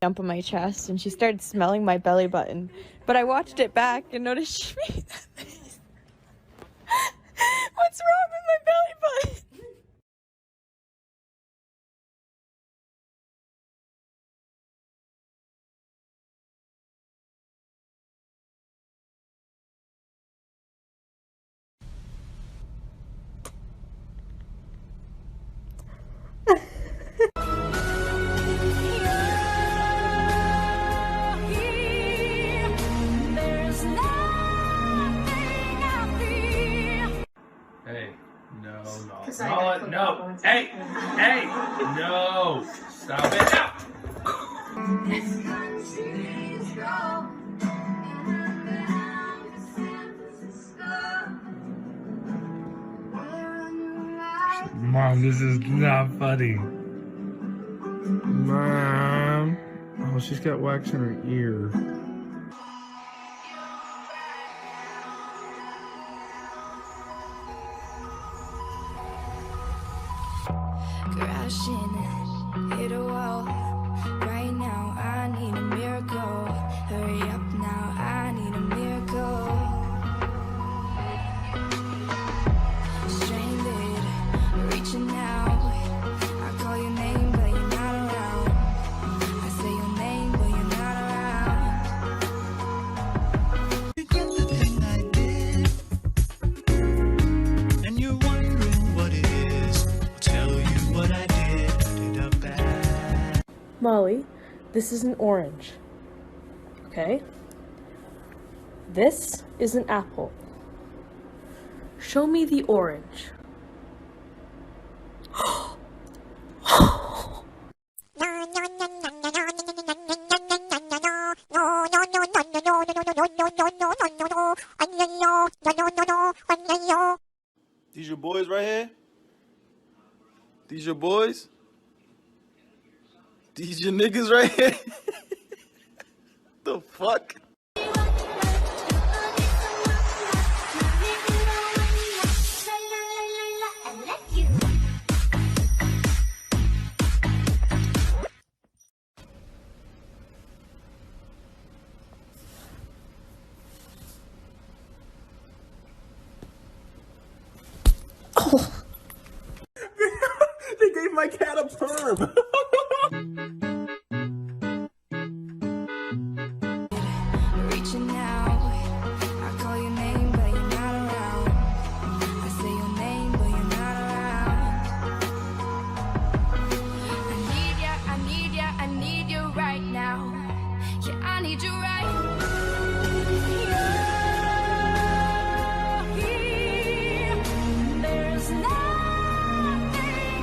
Jump on my chest, and she started smelling my belly button. But I watched it back and noticed she made that face. What's wrong with my belly button? Hey, no. Hey, no. Stop it. Mom, this is not funny. Mom. Oh, she's got wax in her ear. Crashing, hit a wall. Right now, I need a miracle. Hurry up now, I need a miracle. Stranded, reaching out. I call your name, but you're not around. I say your name, but you're not around. You get the thing I did, and you're wondering what it is. I'll tell you what I did up bad. Molly, this is an orange. Okay? This is an apple. Show me the orange. These your boys right here? These your boys? These your niggas right here? The fuck? They gave my cat a perm. Reaching out. I call your name, but you're not around. I say your name, but you're not around. I need ya, I need ya, I need you right now. Yeah, I need you right. You're here. There's nothing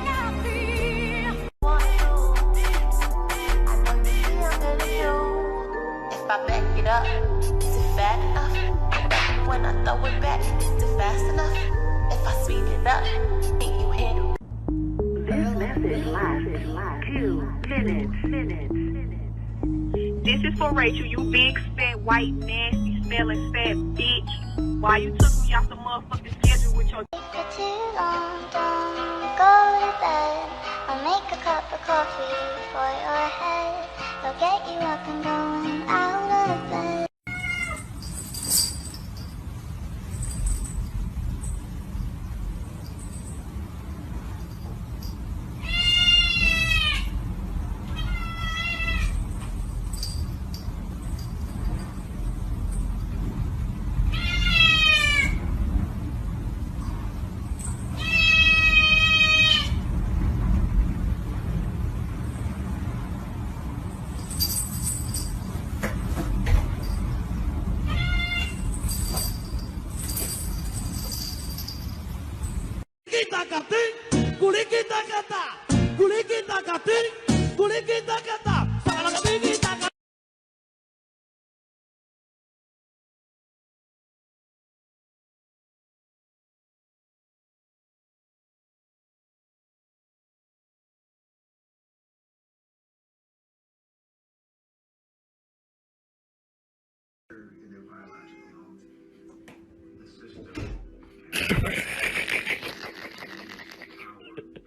I fear. If I back it up, is it fat enough? When I throw it back, is it fast enough? If I speed it up, can you handle? This message lasts 2 minutes. This is for Rachel, you big, fat, white, nasty, smelling, fat bitch. Why you took me off the motherfucking schedule with your... For too long, don't go to bed. I'll make a cup of coffee for your head. They'll get you up and going out of bed.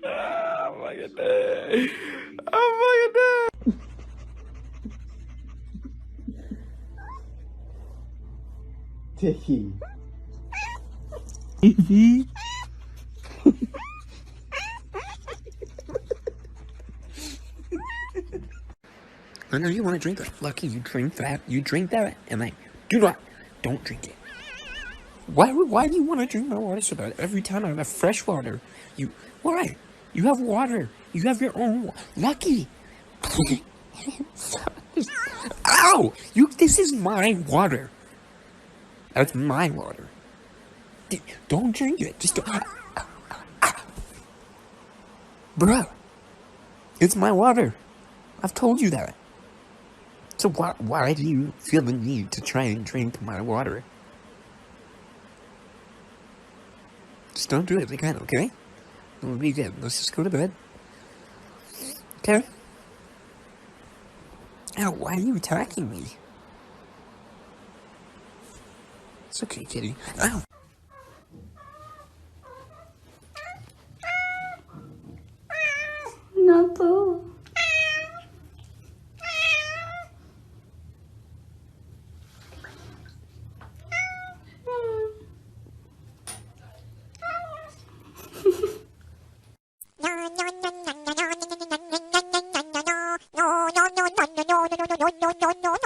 Oh my god. Oh my god. Dicky. Evie. I know you want to drink it. Lucky you drink that. You drink that, and don't drink it. Why do you want to drink my water so bad? Every time I have fresh water, why? You have water. You have your own. Lucky. Ow! This is my water. That's my water. Don't drink it. Just don't. Bruh. It's my water. I've told you that. So why do you feel the need to try and drink my water? Just don't do it again, okay? It'll be good. Let's just go to bed. Okay? Ow, why are you attacking me? It's okay, kitty. Ow! No poo. No.